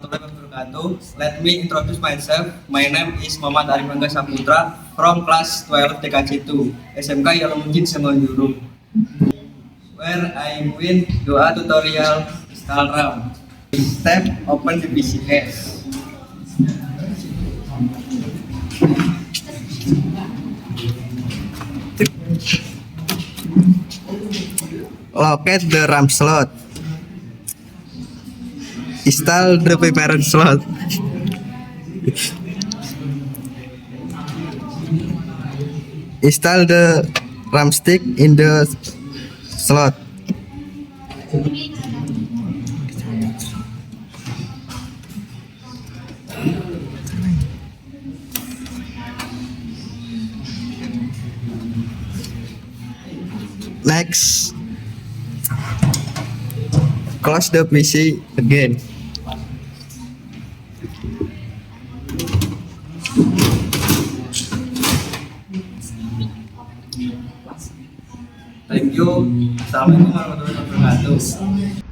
Wabarakatuh. Let me introduce myself. My name is Muhammad Arif Angga Saputra from class 12 TKC 2 SMK Yalomujin Semanjuru, where I win doa tutorial install RAM. Step open the PCS. Locate the RAM slot. Install the parent slot. Install the RAM stick in the slot. Next, close the PC again. Thank you. Assalamualaikum warahmatullahi wabarakatuh.